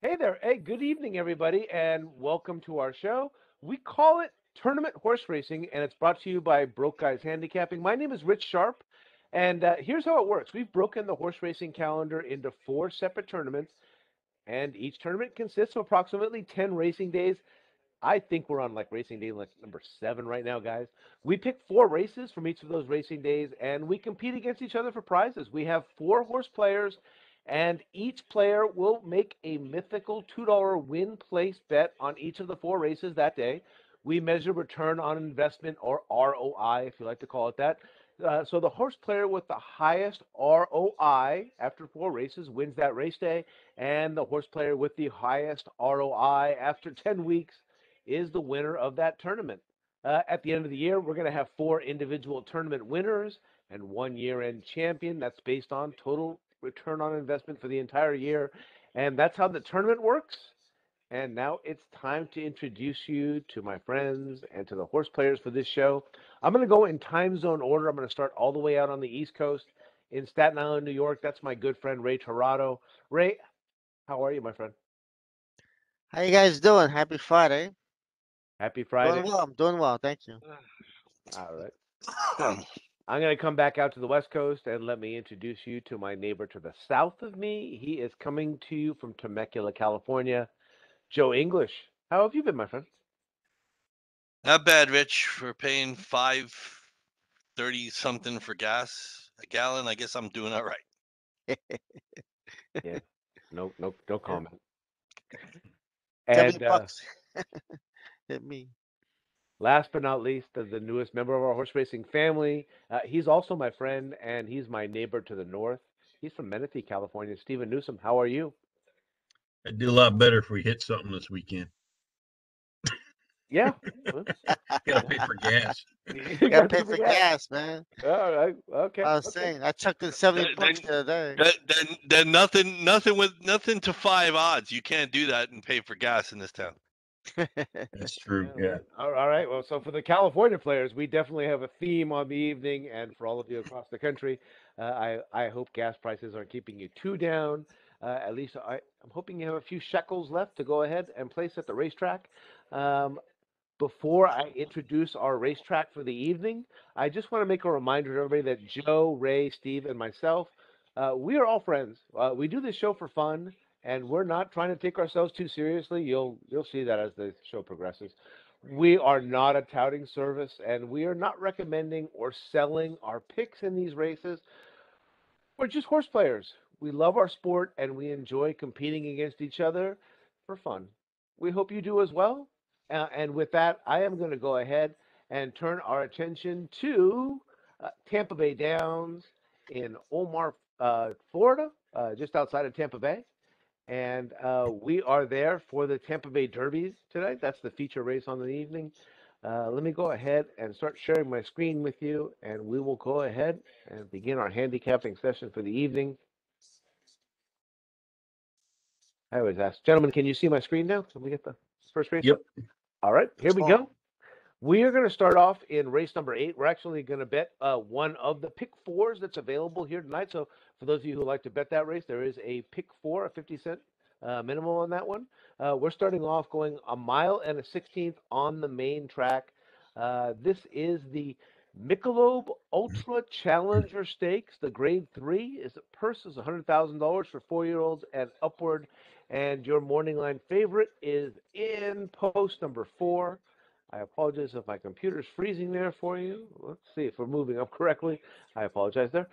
Hey there. Hey, good evening, everybody, and welcome to our show. We call it Tournament Horse Racing, and it's brought to you by Broke Guys Handicapping. My name is Rich Sharp, and here's how it works. We've broken the horse racing calendar into four separate tournaments, and each tournament consists of approximately 10 racing days. I think we're on like racing day like number 7 right now, guys. We pick four races from each of those racing days, and we compete against each other for prizes. We have four horse players, and each player will make a mythical $2 win place bet on each of the four races that day. We measure return on investment, or ROI, if you like to call it that. So the horse player with the highest ROI after four races wins that race day, and the horse player with the highest ROI after 10 weeks is the winner of that tournament. At the end of the year, we're going to have four individual tournament winners and one year end champion. That's based on total return on investment for the entire year. And that's how the tournament works. And now it's time to introduce you to my friends and to the horse players for this show. I'm going to go in time zone order. I'm going to start all the way out on the East Coast in Staten Island, New York. That's my good friend, Ray Tirado. Ray, how are you, my friend? How you guys doing? Happy Friday. Happy Doing Friday. well. I'm doing well. Thank you. All right. I'm going to come back out to the West Coast and let me introduce you to my neighbor to the south of me. He is coming to you from Temecula, California. Joe English. How have you been, my friend? Not bad, Rich. We're paying 5.30 something for gas a gallon. I guess I'm doing all right. Yeah. No Yeah, comment. 70 And bucks. Hit me. last but not least, the newest member of our horse racing family. He's also my friend, and he's my neighbor to the north. He's from Menifee, California. Stephen Newsom, how are you? I'd do a lot better if we hit something this weekend. Yeah. Well, Got to pay for gas. you Gotta got to pay pay for for gas. gas, man. All right. Okay. I was Okay. saying, I chucked in 70 Then, bucks the other then nothing to 5 odds. You can't do that and pay for gas in this town. day. That's true. Yeah, Yeah. all right. Well, so for the California players, we definitely have a theme on the evening, and for all of you across the country, I hope gas prices are keeping you too down. At least I'm hoping you have a few shekels left to go ahead and place at the racetrack. Um, before I introduce our racetrack for the evening, I just want to make a reminder to everybody that Joe, Ray, Steve, and myself, we are all friends. We do this show for fun, and we're not trying to take ourselves too seriously. You'll see that as the show progresses. We are not a touting service, and we are not recommending or selling our picks in these races. We're just horse players. We love our sport, and we enjoy competing against each other for fun. We hope you do as well. And with that, I am going to go ahead and turn our attention to Tampa Bay Downs in Omar, Florida, just outside of Tampa Bay. And we are there for the Tampa Bay Derbies tonight. That's the feature race on the evening. Let me go ahead and start sharing my screen with you, and we will go ahead and begin our handicapping session for the evening. I always ask, gentlemen, can you see my screen now? Can we get the first race Yep. up? All right, here we Oh, go. We are going to start off in race number 8. We're actually going to bet one of the pick fours that's available here tonight. So for those of you who like to bet that race, there is a pick four, a 50-cent minimum on that one. We're starting off going a mile and a 16th on the main track. This is the Michelob Ultra Challenger Stakes. The grade 3 is purse is $100,000 for 4-year-olds and upward. And your morning line favorite is in post number 4. I apologize if my computer's freezing there for you. Let's see if we're moving up correctly. I apologize there.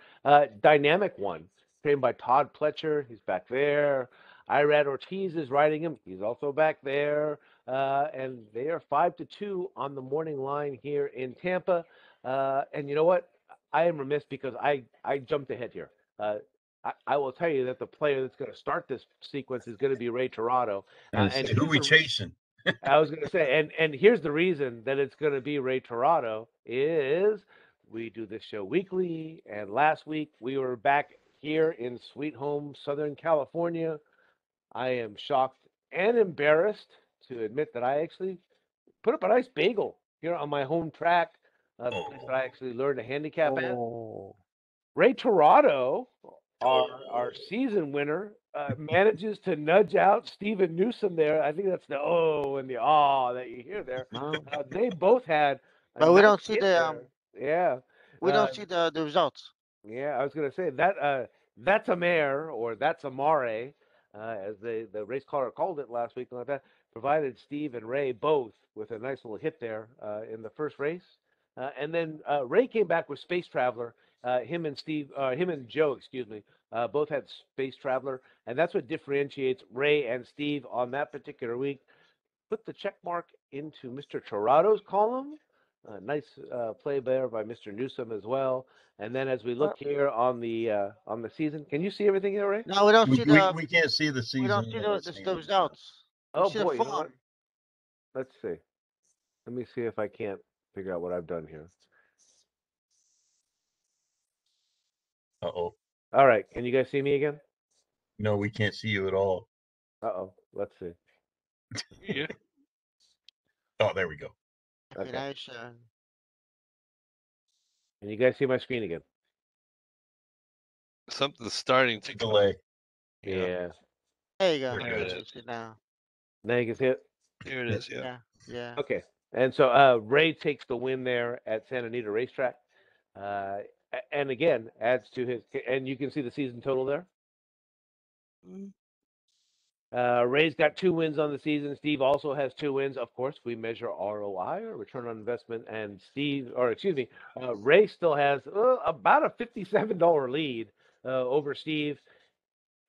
Dynamic One, trained by Todd Fletcher. He's back there. Irad Ortiz is riding him. He's also back there. And they are 5-2 on the morning line here in Tampa. And you know what? I am remiss because I jumped ahead here. I will tell you that the player that's going to start this sequence is going to be Ray Tirado. And And say, who here's we the chasing? I was gonna say, and here's the reason that it's gonna be Ray Tirado is we do this show weekly, and last week we were back here in sweet home Southern California. I am shocked and embarrassed to admit that I actually put up a nice bagel here on my home track, the place that Oh, I actually learned to handicap at. oh. Ray Tirado, our season winner, manages to nudge out Steven Newsom there. I think that's the oh and the ah that you hear there. Oh. They both had a But we nice don't see hit the there. Yeah. we don't see the results. Yeah, I was going to say that that's a mare or that's a mare, as the race caller called it last week like that. Provided Steve and Ray both with a nice little hit there in the first race, and then Ray came back with Space Traveler. Him and Joe, excuse me, both had Space Traveler, and that's what differentiates Ray and Steve on that particular week. Put the check mark into Mr. Tirado's column. Nice play there by Mr. Newsom as well. And then as we look here on the season, can you see everything here, Ray? No, we don't see the We can't see the season. we don't see yet. the, Let's the, see the it. results. We Oh see the boy, you know form. what? Let's see. Let me see if I can't figure out what I've done here. Uh-oh. All right, can you guys see me again? No, we can't see you at all. Uh-oh, let's see. Yeah. Oh, there we go. Okay, Okay. nice. Can you guys see my screen again? Something's starting to come. Delay. Yeah. There you go. There it You is. see it now. Now you can see it. Here it is. Yeah. Yeah, yeah. Okay. And so Ray takes the win there at Santa Anita Racetrack. And again, adds to his, and you can see the season total there. Ray's got 2 wins on the season. Steve also has 2 wins. Of course, we measure ROI or return on investment. And Ray still has about a $57 lead over Steve,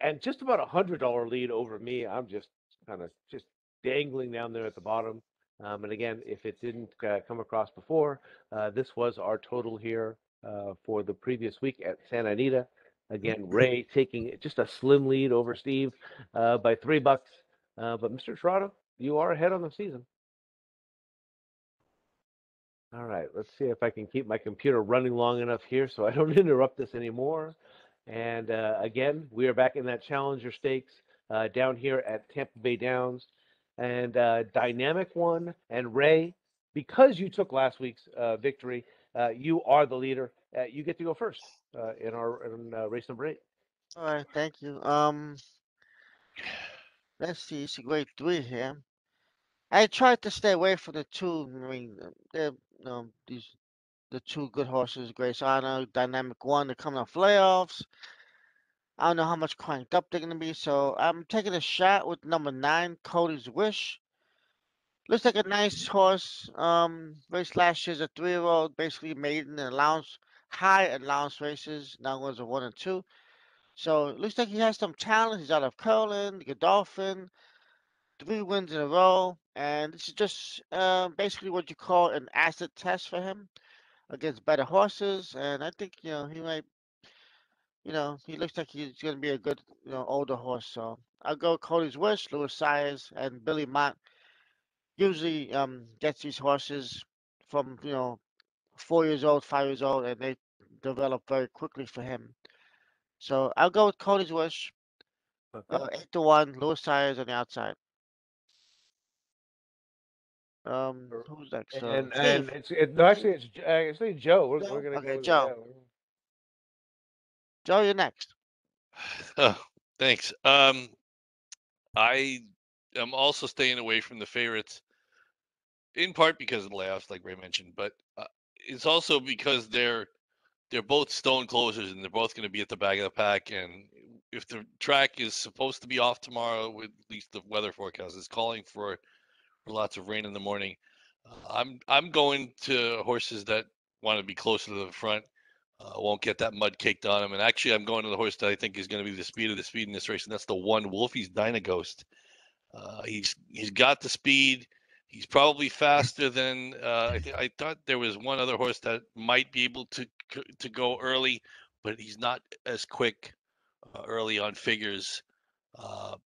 and just about $100 lead over me. I'm just kind of just dangling down there at the bottom. And again, if it didn't come across before, this was our total here for the previous week at Santa Anita. Again, Ray taking just a slim lead over Steve by $3. But Mr. Tirado, you are ahead on the season. All right, let's see if I can keep my computer running long enough here so I don't interrupt this anymore. And again, we are back in that Challenger Stakes down here at Tampa Bay Downs. And Dynamic won. And Ray, because you took last week's victory, you are the leader. You get to go first in race number 8. All right, thank you. Let's see. It's a great 3 here. I tried to stay away from the 2. I mean, they're the 2 good horses, Grace Honor, Dynamic 1. They're coming off playoffs. I don't know how much cranked up they're gonna be, so I'm taking a shot with number 9, Cody's Wish. Looks like a nice horse. Raced last year as a 3-year-old, basically maiden in high allowance races. Now was a 1 and 2. So it looks like he has some talent. He's out of Curlin, Godolphin, 3 wins in a row, and this is just basically what you call an acid test for him against better horses. And I think he might. He looks like he's going to be a good older horse. So I'll go Cody's Wish, Louis Sires, and Billy Mott. Usually gets these horses from 4 years old, 5 years old, and they develop very quickly for him. So I'll go with Cody's Wish. Okay. 8-1, Louis Sires on the outside. Who's next? And Steve. actually Joe. We're Joe? gonna Okay, go. Joe. Yeah. Joe, you're next. Oh, thanks. I am also staying away from the favorites, in part because of the layoffs, like Ray mentioned, but it's also because they're both stone closers and they're both going to be at the back of the pack. And if the track is supposed to be off tomorrow, with at least the weather forecast is calling for lots of rain in the morning, I'm going to horses that want to be closer to the front. Won't get that mud caked on him. And actually, I'm going to the horse that I think is going to be the speed of the speed in this race, and that's the 1 Wolfie's Dynaghost. He's got the speed. He's probably faster than I thought. There was one other horse that might be able to go early, but he's not as quick early on figures.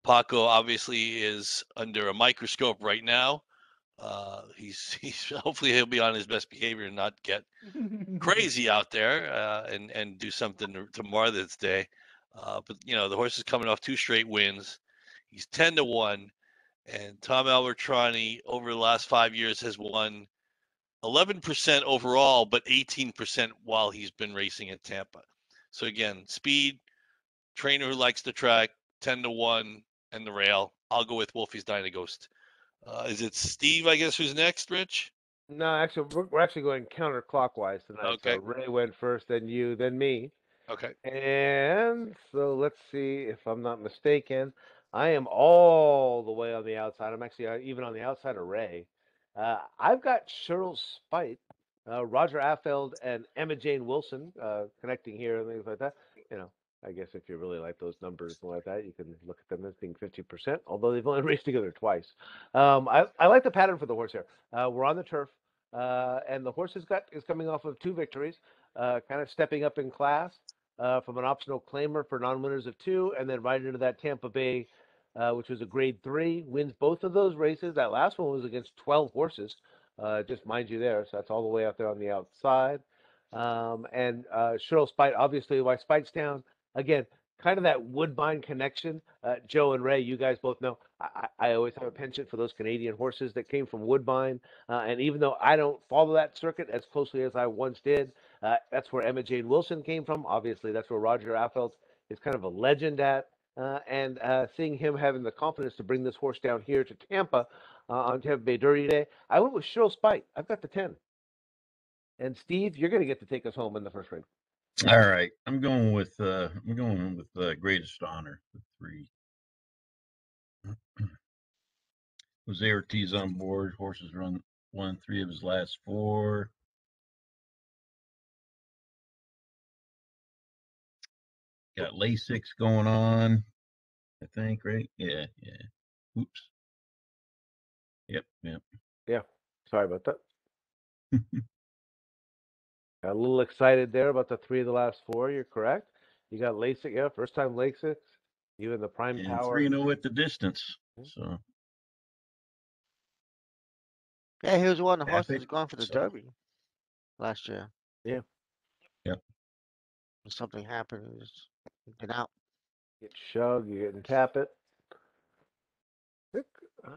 Paco obviously is under a microscope right now. He's hopefully he'll be on his best behavior and not get crazy out there and do something to mar this day. But the horse is coming off 2 straight wins. He's 10-1, and Tom Albertrani over the last 5 years has won 11% overall, but 18% while he's been racing at Tampa. So again, speed, trainer who likes the track, 10-1, and the rail. I'll go with Wolfie's Dyna Ghost. Is it Steve, I guess, who's next, Rich? No, actually, we're actually going counterclockwise tonight. Okay. So Ray went first, then you, then me. Okay. And so let's see if I'm not mistaken. I am all the way on the outside. I'm actually even on the outside of Ray. I've got Cheryl Spite, Roger Affeld, and Emma Jane Wilson connecting here and things like that. You know, I guess if you really like those numbers and like that, you can look at them as being 50%, although they've only raced together twice. I like the pattern for the horse here. We're on the turf, and the horse is coming off of 2 victories, kind of stepping up in class. From an optional claimer for non-winners of 2, and then right into that Tampa Bay, which was a grade 3, wins both of those races. That last one was against 12 horses, just mind you there. So that's all the way out there on the outside. And Cheryl Spite, obviously, why Spitestown, again, kind of that Woodbine connection. Joe and Ray, you guys both know, I always have a penchant for those Canadian horses that came from Woodbine. And even though I don't follow that circuit as closely as I once did, that's where Emma Jane Wilson came from. Obviously, that's where Roger Affelt is kind of a legend at. And seeing him having the confidence to bring this horse down here to Tampa on Tampa Bay Derby Day, I went with Cheryl Spite. I've got the 10. And Steve, you're going to get to take us home in the first race. All right, I'm going with Greatest Honor, the 3. Jose Ortiz on board. Horses won 3 of his last 4. Got Lasix going on, I think, right? Yeah. Oops. Yep. Yeah. Sorry about that. Got a little excited there about the 3 of the last 4. You're correct. You got LASIK, yeah, first time LASIK. You in the prime And power. 3-0 at the distance. So. Yeah, he was one of the horses Epic. going for the Derby last year. Yeah. Yep. Something happened. He was been out. Get shug, you get and tap it.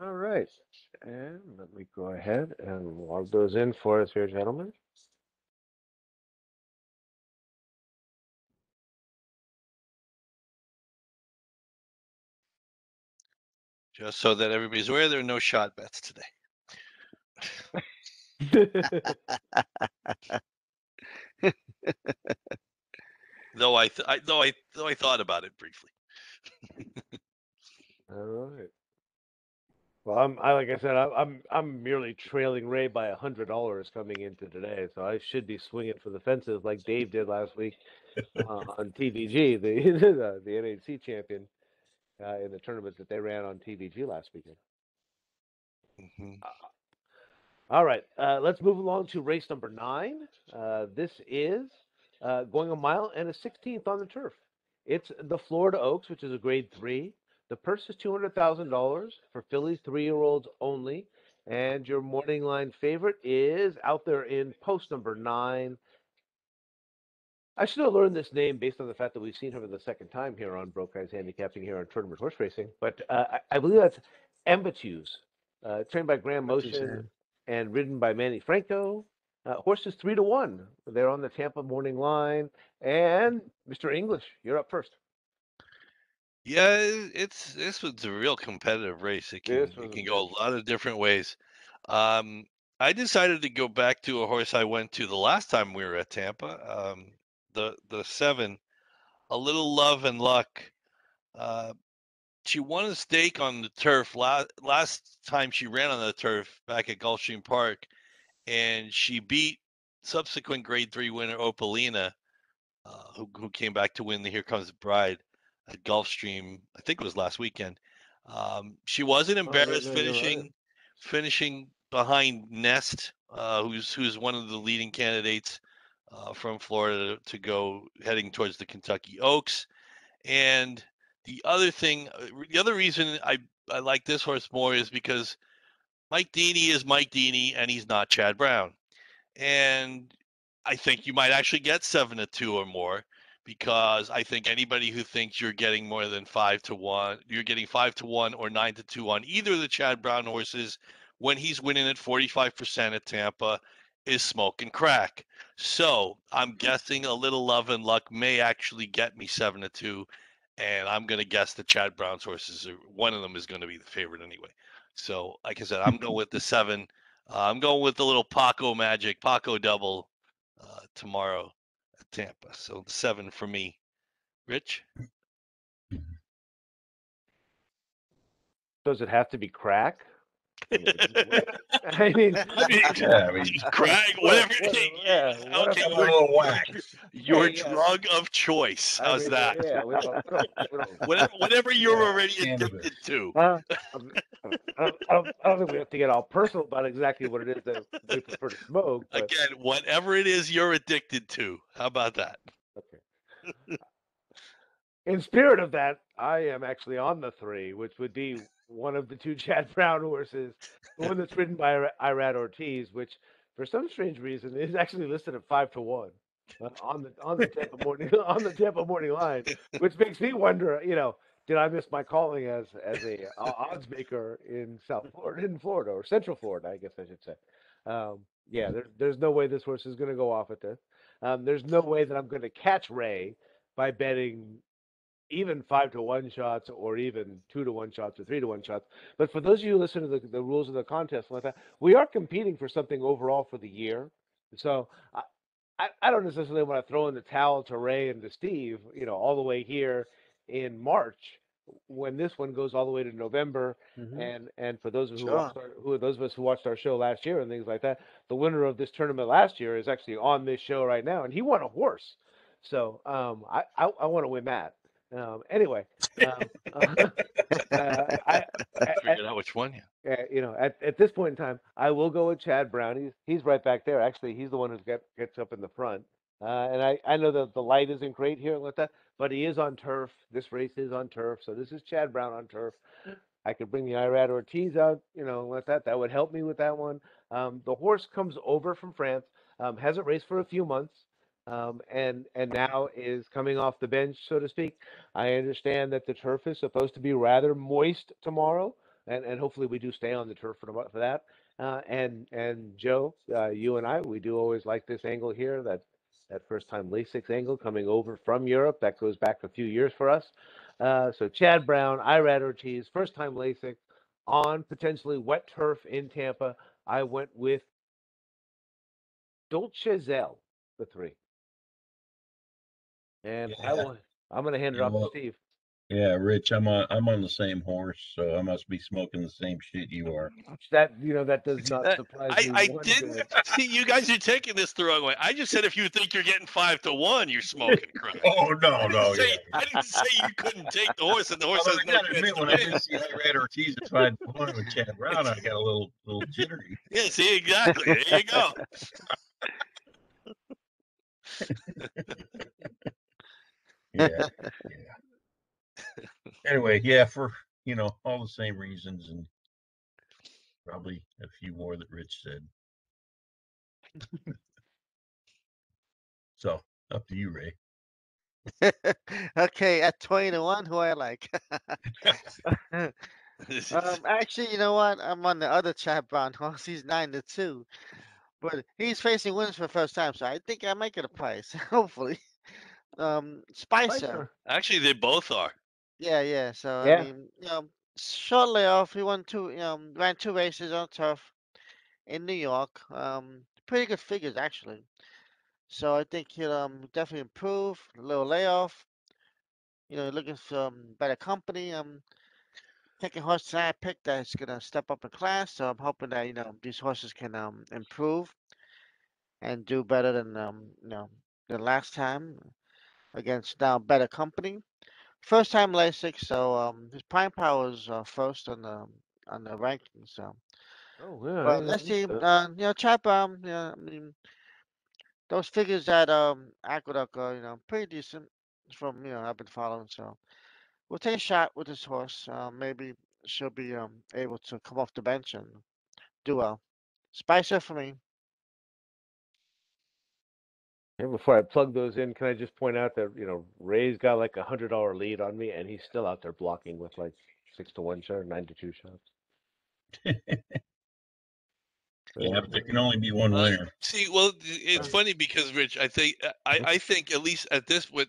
All right. And let me go ahead and log those in for us here, gentlemen. Just so that everybody's aware, there are no shot bets today. Though I thought about it briefly. All right. Well, like I said, I'm merely trailing Ray by $100 coming into today, so I should be swinging for the fences like Dave did last week on TVG, the NHC champion in the tournament that they ran on TVG last weekend. Mm-hmm. All right, let's move along to race number 9. This is going 1 mile and a 16th on the turf. It's the Florida Oaks, which is a grade 3. The purse is $200,000 for fillies 3-year-olds only. And your morning line favorite is out there in post number 9. I should have learned this name based on the fact that we've seen her for the second time here on Broke Guys Handicapping here on Tournament Horse Racing. But I believe that's Embatus, trained by Graham Motion and ridden by Manny Franco. Horse is 3-1. They're on the Tampa morning line. And Mr. English, you're up first. Yeah, this was a real competitive race. It can go a lot of different ways. I decided to go back to a horse I went to the last time we were at Tampa. The 7, A Little Love and Luck. She won a stake on the turf last time she ran on the turf back at Gulfstream Park, and she beat subsequent grade 3 winner Opalina, who came back to win the Here Comes the Bride at Gulfstream. I think it was last weekend. She wasn't embarrassed finishing behind Nest, who's one of the leading candidates from Florida to go heading towards the Kentucky Oaks. And the other reason I like this horse more is because Mike Deeney is Mike Deeney, and he's not Chad Brown. And I think you might actually get 7-2 or more, because I think anybody who thinks you're getting more than 5-1, you're getting 5-1 or 9-2 on either of the Chad Brown horses when he's winning at 45% at Tampa is smoking crack. So I'm guessing A Little Love and Luck may actually get me 7-2, and I'm going to guess the Chad Brown's horses. One of them is going to be the favorite anyway. So, like I said, I'm going with the 7. I'm going with the little Paco magic, Paco double tomorrow at Tampa. So, the 7 for me. Rich? Does it have to be crack? I mean, Craig, whatever. Yeah, Okay, a little wax. your Yeah. drug of choice. How's that? Yeah, Whatever you're Yeah, already cannabis. addicted to. I don't think we have to get all personal about exactly what it is that we prefer to smoke. But, Again, whatever it is you're addicted to. How about that? okay. In spirit of that, I am actually on the 3, which would be one of the 2 Chad Brown horses, the one that's ridden by Irad Ortiz, which for some strange reason is actually listed at 5-1 on the Tampa morning line, which makes me wonder, did I miss my calling as a odds maker in Florida or Central Florida, I guess I should say. Yeah, there's no way this horse is going to go off at this. There's no way that I'm going to catch Ray by betting even 5-1 shots or even 2-1 shots or 3-1 shots. But for those of you who listen to the rules of the contest like that, we are competing for something overall for the year. So I don't necessarily want to throw in the towel to Ray and to Steve, all the way here in March when this one goes all the way to November. And for those of those of us who watched our show last year and things like that, the winner of this tournament last year is actually on this show right now, and he won a horse. So I want to win that. Anyway, I Figured out which one. at this point in time, I will go with Chad Brown. He's right back there. Actually, he's the one who gets up in the front. And I know that the light isn't great here like that, but he is on turf. This race is on turf, so this is Chad Brown on turf. I could bring the Irad Ortiz out, like that. That would help me with that one. The horse comes over from France, hasn't raced for a few months, and now is coming off the bench, so to speak. I understand that the turf is supposed to be rather moist tomorrow, and hopefully we do stay on the turf for that. And Joe, you and I, we do always like this angle here, that first time Lasix angle coming over from Europe. That goes back a few years for us. So Chad Brown, Irad Ortiz, first time Lasix on potentially wet turf in Tampa. I went with Dolcezell, the 3. And I'm going to hand it off to Steve. Yeah, Rich, I'm on the same horse, so I must be smoking the same shit you are. That does not surprise me. I didn't see you guys are taking this the wrong way. I just said if you think you're getting 5-1, you're smoking, Craig. Oh no, I didn't say you couldn't take the horse, and the horse has no chance to when win. I did see Irad Ortiz at 5-1 with Chad Brown, I got a little jittery. Yeah, see, exactly. There you go. Yeah. Anyway, yeah, for all the same reasons and probably a few more that Rich said. So up to you, Ray. Okay, at 20-1, who I like. Actually, you know what? I'm on the other Chad Brown horse. He's 9-2, but he's facing winners for the first time, so I think I might get a price. Hopefully, Spicer. Actually, they both are. Yeah. So Yeah. I mean, short layoff. He won ran 2 races on turf in New York. Pretty good figures actually. So I think he'll definitely improve. A little layoff. Looking for better company. Picking horse that I picked that's gonna step up in class. So I'm hoping that these horses can improve and do better than the last time against now better company. First time Lasix, so his prime power is first on the rankings. So, Oh yeah. but let's see. Chad Brown. I mean, those figures at Aqueduct are pretty decent from I've been following. So we'll take a shot with this horse. Maybe she'll be able to come off the bench and do well. Spicer for me. And before I plug those in, can I just point out that Ray's got like $100 lead on me, and he's still out there blocking with like 6-1 shot, 9-2 shots. Yeah, but there can only be one winner. See, well, it's funny because Rich, I think at least at this when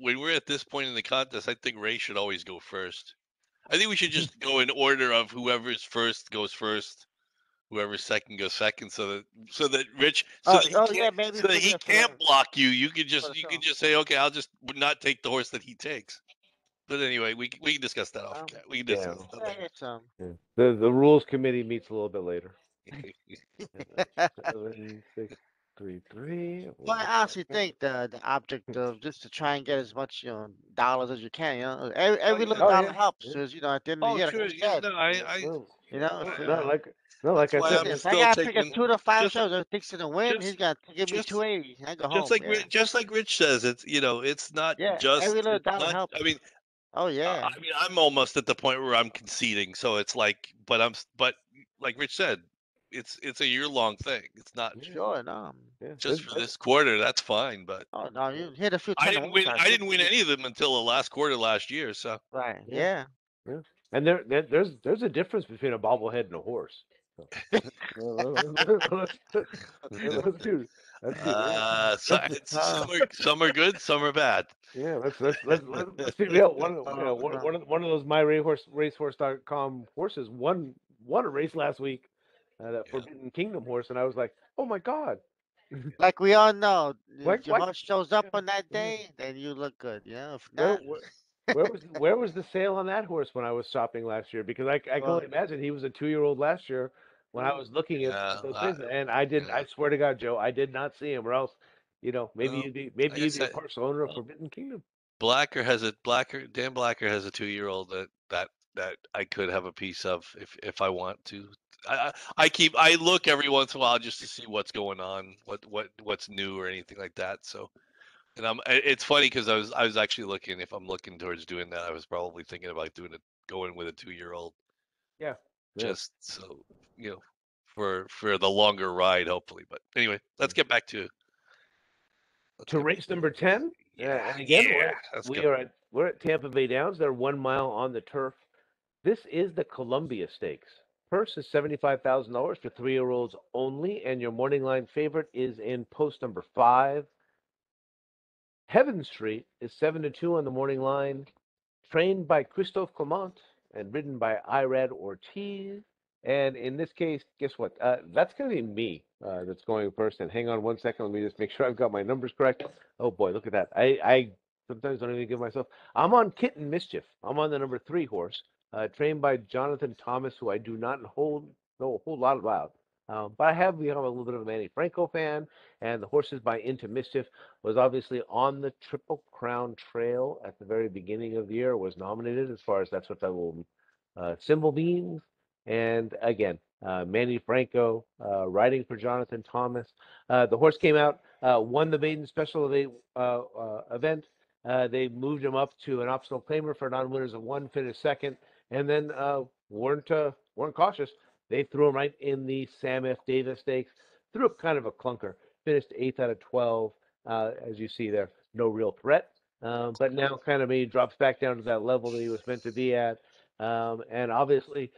we're at this point in the contest, I think Ray should always go first. I think we should just go in order of whoever's first goes first, whoever's second goes second, so that Rich, Yeah, maybe so that he for can't block you. You could for the you show. could just say, okay, I'll just not take the horse that he takes. But anyway, we can discuss that off. We can discuss that Yeah, later. it's Yeah. The rules committee meets a little bit later. 7, 6, 3, 3. Well, I honestly think the object of just to try and get as much dollars as you can. Every little yeah. Oh dollar yeah. helps. Yeah. Because at the end of the Oh, year, like sure. I Yeah. said, No, I No, if no, like that's I why said, I'm if I still gotta pick a taking 2 to 5 just shows and thinks gonna win, he's just gonna give me just 280. I go home. Yeah, just like Rich says, it's not yeah. Every just little it's dollar not. helps. I mean, Oh yeah, I'm almost at the point where I'm conceding. So it's like, but like Rich said, it's a year long thing. It's not yeah, sure. No. yeah. just for this quarter. That's fine, but Oh no, you hit a few I 10 to didn't 1 win. shots. I didn't win any of them until the last quarter last year. So Right. Yeah. Yeah. Yeah. And there's a difference between a bobblehead and a horse. So, let's be real. so some are good, some are bad. Yeah, let's be real. One of Oh, no. one of those my racehorse.com horses won a race last week, that Yeah. Forbidden Kingdom horse, and I was like, oh my god, Like we all know, if your like horse shows up yeah, on that yeah. day, then you look good. If Where, not, where where was the sale on that horse when I was shopping last year? Because I can well, only imagine he was a 2-year-old last year when I was looking Yeah, at those things, and I yeah. swear to God, Joe, I did not see him, or else, maybe Well, maybe like I you'd be a said, partial owner of Forbidden Kingdom. Dan Blacker has a 2-year-old that I could have a piece of if I want to. I look every once in a while just to see what's going on, what's new or anything like that. So, and it's funny because I was actually looking, if I'm looking towards doing that, I was probably thinking about going with a 2-year-old, Yeah, yeah. just so you know for the longer ride, hopefully. But anyway, let's get back to Race number 10. yeah, And again, let's we go. are we're at Tampa Bay Downs. They're 1 mile on the turf. This is the Columbia Stakes. Purse is $75,000 for 3-year-olds only, and your morning line favorite is in post number 5. Heaven Street is 7-2 on the morning line. Trained by Christophe Clement and ridden by Irad Ortiz. And in this case, guess what? That's going to be me that's going first. And hang on 1 second. Let me just make sure I've got my numbers correct. Oh boy, look at that. I sometimes don't even give myself. I'm on Kitten Mischief. I'm on the number 3 horse, trained by Jonathan Thomas, who I do not know a whole lot about. But I have become a little bit of a Manny Franco fan, and the horses by Into Mischief was obviously on the Triple Crown Trail at the very beginning of the year, was nominated as far as that's what that little symbol means. And again, Manny Franco riding for Jonathan Thomas. The horse came out, won the maiden special event. They moved him up to an optional claimer for non-winners of 1, finished second, and then weren't cautious. They threw him right in the Sam F. Davis Stakes. Threw up kind of a clunker. Finished 8th out of 12. As you see there, no real threat. But now kind of maybe drops back down to that level that he was meant to be at. And obviously,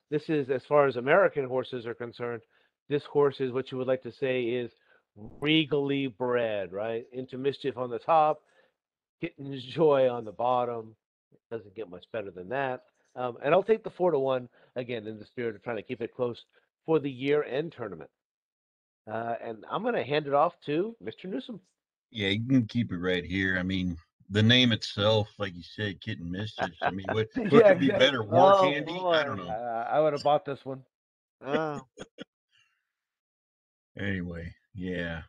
this is, as far as American horses are concerned, this horse is what you would like to say is regally bred, right? Into Mischief on the top, Kitten's Joy on the bottom. It doesn't get much better than that. And I'll take the 4-1 again in the spirit of trying to keep it close for the year-end tournament. And I'm going to hand it off to Mr. Newsom. Yeah, you can keep it right here. I mean, the name itself, like you said, Kitten Mischief. I mean, what Yeah, could be exactly. better? War oh candy? I don't boy. know. I would have bought this one. Oh, Anyway, yeah.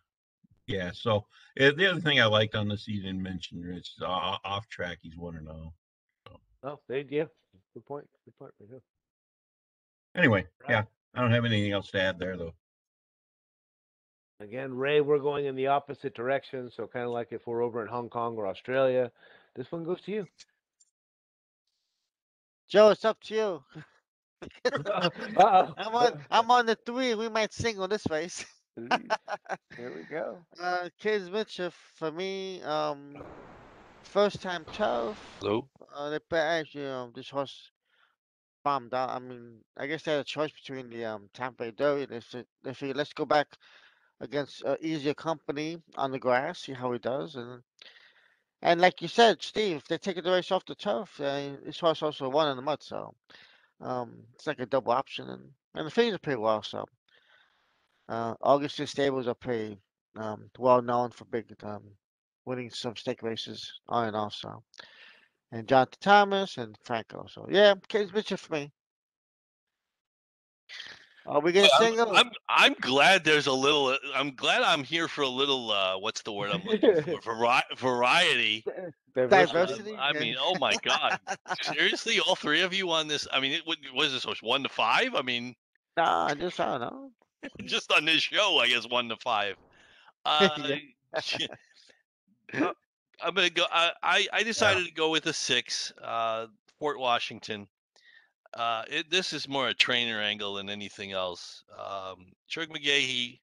Yeah, so the other thing I liked on this you didn't mention, Rich, is off track. He's 1-0. So, Oh, yeah. Good point. Good point. Right here. anyway, Right. yeah, I don't have anything else to add there, though. Again, Ray, we're going in the opposite direction. So kind of like if we're over in Hong Kong or Australia, this one goes to you. Joe, it's up to you. Uh-oh. I'm on the 3. We might single this race. Here we go. Kids Mitchell for me. First time turf. Hello. They bet actually this horse bombed out. I mean, I guess they had a choice between the Tampa Bay Derby. They figured let's go back against easier company on the grass, see how he does, and like you said, Steve, if they take the race off the turf, this horse also won in the mud, so it's like a double option, and the fillies are pretty well. So Augustin stables are pretty well known for big winning some stake races on and off. So and Jonathan Thomas and Franco. So yeah, Case Mitchell for me. Are we getting single? I'm glad there's a little. I'm glad I'm here for a little. What's the word I'm looking for? Variety. Diversity. I mean, oh my God! Seriously, all three of you on this? I mean, what is this? 1-5? I mean, Nah, I don't know. just on this show, I guess 1-5. Yeah. I'm gonna go. I decided to go with a 6. Fort Washington. This is more a trainer angle than anything else. Chuck McGahee,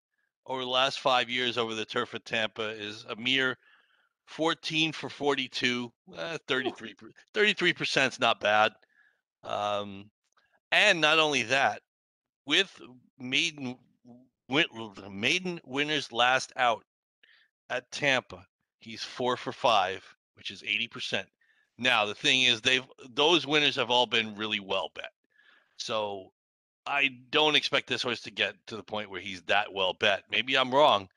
over the last 5 years over the turf at Tampa, is a mere 14 for 42, 33% is not bad. And not only that, with maiden winners last out at Tampa, he's 4 for 5, which is 80%. Now the thing is, those winners have all been really well bet. So I don't expect this horse to get to the point where he's that well bet. Maybe I'm wrong,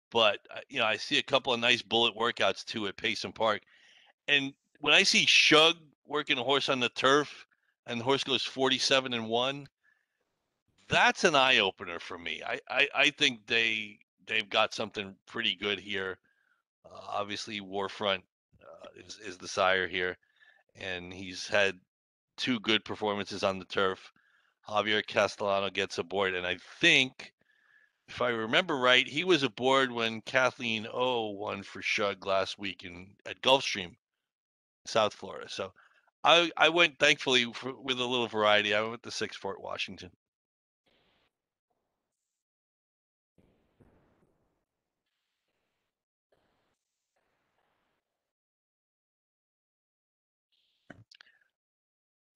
but I see a couple of nice bullet workouts too at Payson Park. And when I see Shug working a horse on the turf and the horse goes 47-1, that's an eye opener for me. I think they've got something pretty good here. Obviously, Warfront is the sire here, and he's had 2 good performances on the turf. Javier Castellano gets aboard, and I think, if I remember right, he was aboard when Kathleen O won for Shug last week at Gulfstream, South Florida. So I went, thankfully, with a little variety. I went with the 6 Fort Washington.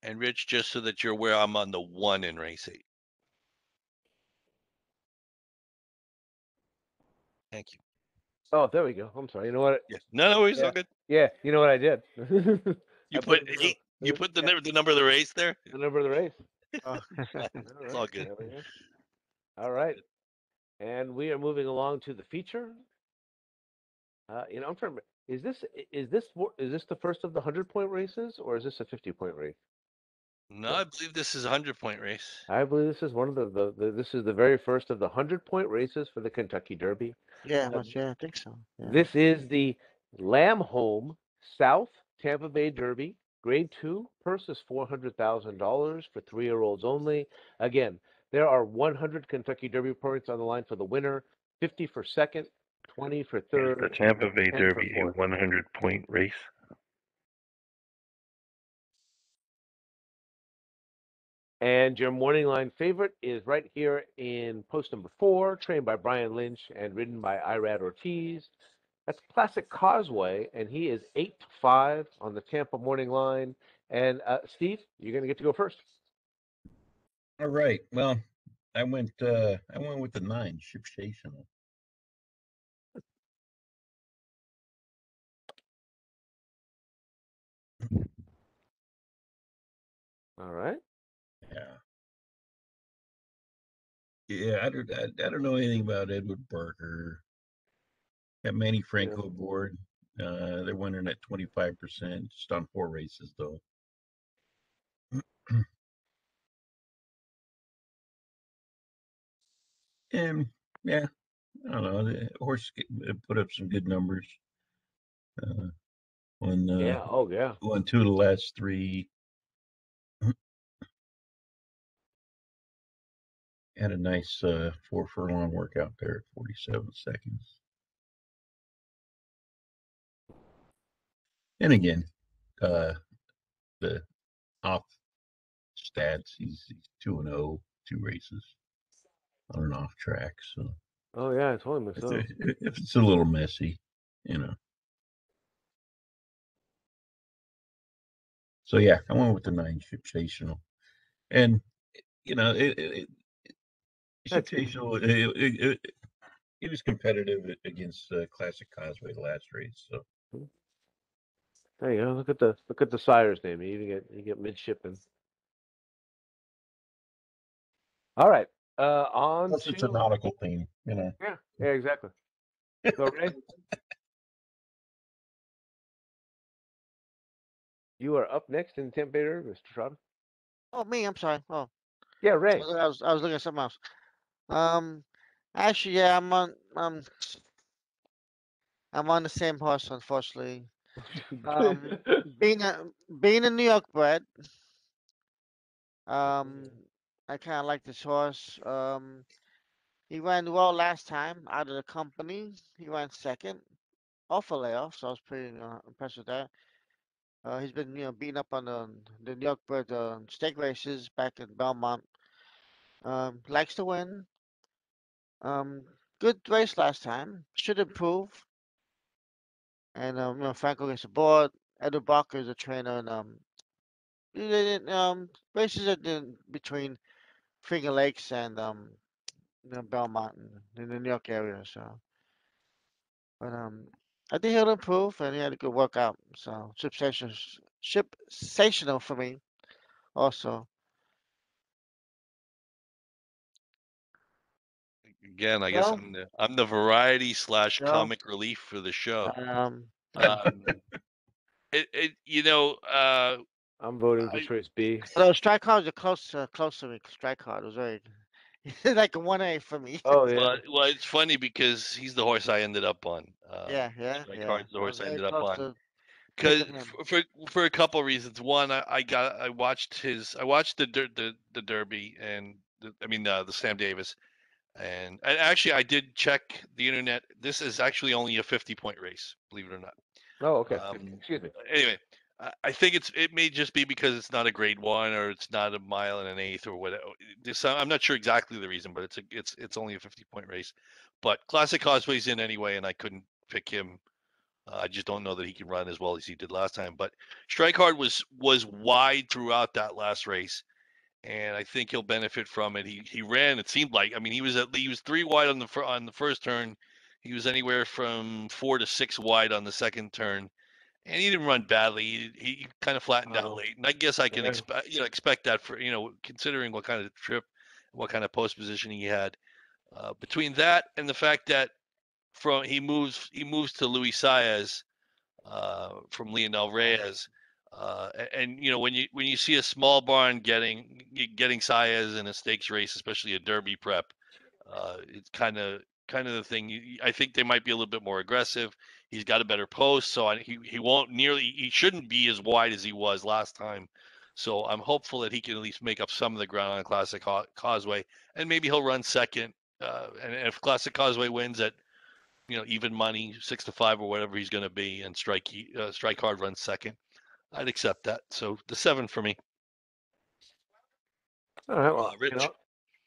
And Rich, just so that you're aware, I'm on the 1 in race 8. Thank you. Oh, there we go. I'm sorry. You know what? Yeah. No, it's Yeah. all good. Yeah, you know what I did? You put 8. You put the number of the race there. The number of the race. Oh. It's all good. All right, and we are moving along to the feature. I'm trying to. Is this the first of the 100-point races, or is this a 50-point race? No, I believe this is a 100-point race. I believe this is one of this is the very first of the 100-point races for the Kentucky Derby. Yeah, I think so. Yeah. This is the Lamb South Tampa Bay Derby. Grade 2, purse is $400,000 for 3-year-olds only. Again, there are 100 Kentucky Derby points on the line for the winner, 50 for second, 20 for third. The Tampa Bay 10 for Derby, a fourth. 100-point race. And your morning line favorite is right here in post number 4, trained by Brian Lynch and ridden by Irad Ortiz. That's Classic Causeway, and he is 8-5 on the Tampa morning line. And Steve, you're going to get to go first. All right. Well, I went with the 9, Shipstation. All right. Yeah, I don't know anything about Edward Barker. Got Manny Franco aboard. They're winning at 25%, just on 4 races though. And yeah, I don't know. The horse put up some good numbers. Won 2 of the last 3. Had a nice 4 furlong workout there at 47 seconds. And again, the off stats, he's 2-0, 2 races on an off track. So Oh yeah, I told him so. If it's a little messy, So yeah, I went with the 9, Shipstation. And it should That's tell you it was competitive against Classic Causeway the last race. So there you go. Look at the sire's name. You get midshipman. All right. On plus it's a to nautical theme, yeah, exactly. So Ray, you are up next in Tampa Bay, Mr. Tirado. Oh, me. I'm sorry. Oh, Yeah, Ray. I was looking at something else. Actually, yeah, I'm on the same horse, unfortunately. Um, being a New York bred, I kind of like this horse. He ran well last time out of the company. He ran second off a layoff, so I was pretty impressed with that. He's been, beating up on the New York bred stake races back in Belmont. Likes to win. Um, Good race last time. Should improve. And Franco gets aboard. Edu Barker is a trainer, and races between Finger Lakes and Belmont in the New York area. So, but I think he'll improve, and he had a good workout. So, sensational for me. Also, Again, I guess well, I'm the variety / Joe, comic relief for the show. um, Um, I'm voting for I, choice B. although strike cards are close to me. Strike card was very like a 1A for me. Oh yeah. well, it's funny because he's the horse I ended up on. Strike Yeah. Hard's the I was horse I very ended up close on. to Because picking him. for a couple of reasons. One, I watched the Derby and the Sam Davis, and actually I did check the internet. This is actually only a 50-point race, believe it or not. Oh okay. Um, Excuse me. anyway, I think it may just be because it's not a grade one or it's not a mile and an eighth or whatever. I'm not sure exactly the reason, but it's only a 50-point race. But Classic Causeway's in anyway, and I couldn't pick him. I just don't know that he can run as well as he did last time. But Strike Hard was wide throughout that last race, and I think he'll benefit from it. He ran. It seemed like he was 3 wide on the first turn. He was anywhere from 4 to 6 wide on the second turn, and he didn't run badly. He kind of flattened out late, and I guess I can Yeah. expect that for considering what kind of trip, what kind of post positioning he had. Between that and the fact that he moves to Luis Saez from Lionel Reyes. And when you see a small barn getting Saez in a stakes race, especially a Derby prep, it's kind of the thing. I think they might be a little bit more aggressive. He's got a better post, so he shouldn't be as wide as he was last time. So I'm hopeful that he can at least make up some of the ground on Classic Causeway, and maybe he'll run second. And if Classic Causeway wins at even money, 6 to 5 or whatever he's going to be, and Strike Hard runs second, I'd accept that. So the 7 for me. All right. Well, Rich.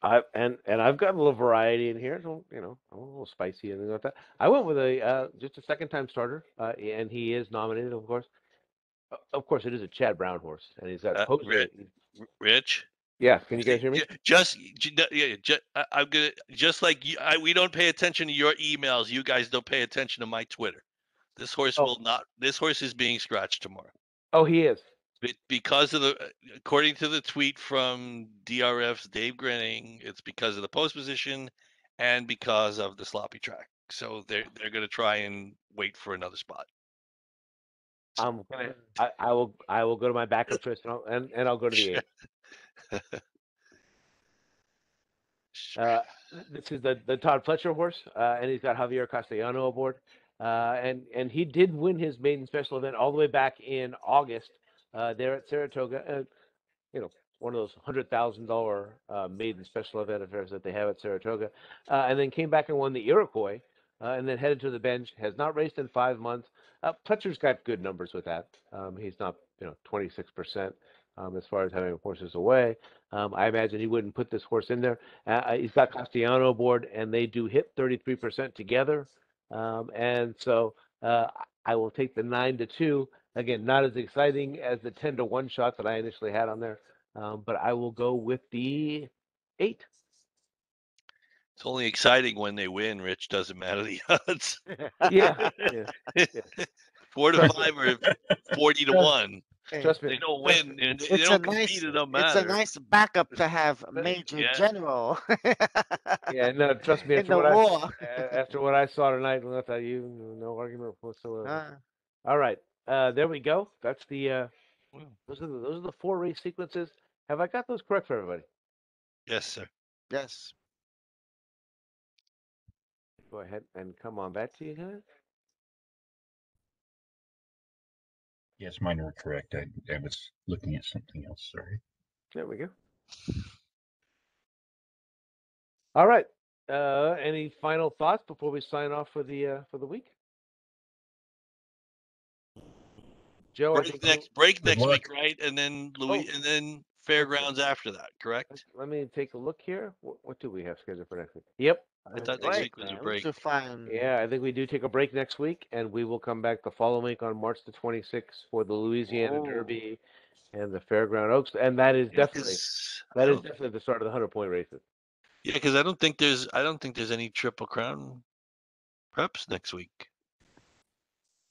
I've got a little variety in here. So, I'm a little spicy and things like that. I went with just a second time starter, and he is nominated, of course. Of course, it is a Chad Brown horse, and he's got Jose. Rich. Yeah, can you guys hear me? I'm gonna just like you, we don't pay attention to your emails. You guys don't pay attention to my Twitter. This horse Oh. will not. This horse is being scratched tomorrow. Oh, he is. Because of according to the tweet from DRF's Dave Grinning, it's because of the post position and because of the sloppy track. So they're going to try and wait for another spot. I will go to my backup choice and I'll go to the 8. This is the Todd Fletcher horse, and he's got Javier Castellano aboard. And he did win his maiden special event all the way back in August there at Saratoga. One of those $100,000 maiden special event affairs that they have at Saratoga, and then came back and won the Iroquois, and then headed to the bench. Has not raced in 5 months. Fletcher's got good numbers with that. He's not 26% as far as having horses away. I imagine he wouldn't put this horse in there. He's got Castellano aboard, and they do hit 33% together. And so I will take the 9-2. Again, not as exciting as the 10-1 shot that I initially had on there. But I will go with the 8. It's only exciting when they win, Rich. Doesn't matter the odds. Yeah, yeah. 4 to Trust me. 5 or 40 to Trust- 1. Trust me. They don't trust win me. and they It's a don't nice, compete. It don't it's a matter. nice backup to have Major Yeah. General Yeah, no, trust me. in the war. After what I saw tonight, without you, no argument whatsoever. All right, there we go. That's the those are the 4 race sequences. Have I got those correct for everybody? Yes, sir. Yes. Go ahead and come on back to you guys. Yes, mine were correct. I was looking at something else. Sorry. There we go. All right. Any final thoughts before we sign off for the week? Joe, I think Break Good next luck. week, right? And then and then fairgrounds after that, correct? let me take a look here. What do we have scheduled for next week? Yep. I thought next Break, week was a man. We break. should find. Yeah, I think we do take a break next week, and we will come back the following week on March the 26th for the Louisiana Oh. Derby and the Fairground Oaks, and that is definitely the start of the 100-point races. Yeah, because I don't think there's any Triple Crown preps next week.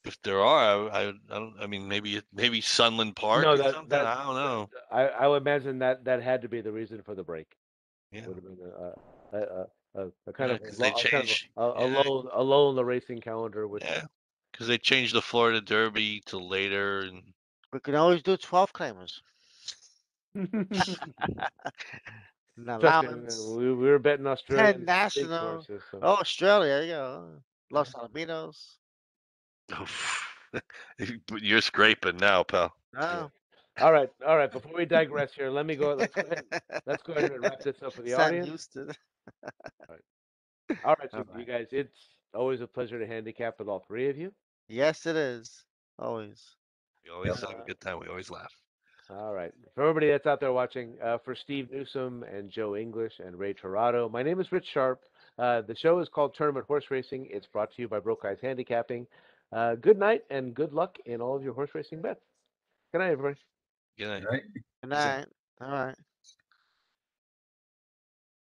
If there are, I don't. I mean, maybe Sunland Park or something. I don't know. I would imagine that had to be the reason for the break. Yeah. Would have been a kind of because they change. a lull in the racing calendar. Which Yeah, because they changed the Florida Derby to later, and We can always do 12 claimers. An trust me, allowance. we were betting Australia 10 national. courses. So. Oh, Australia, you go. Los Alamitos. you're scraping now, pal. Oh. All right. Before we digress here, let me go. Let's go ahead and wrap this up for the Sam audience. Houston. All right, so All you right. guys, it's always a pleasure to handicap with all 3 of you. Yes, it is. Always. We always have a good time. We always laugh. All right. For everybody that's out there watching, for Steve Newsom and Joe English and Ray Tirado, my name is Rich Sharp. The show is called Tournament Horse Racing. It's brought to you by Broke Guys Handicapping. Good night and good luck in all of your horse racing bets. Good night, everybody. Good night. All right. Good night. All right.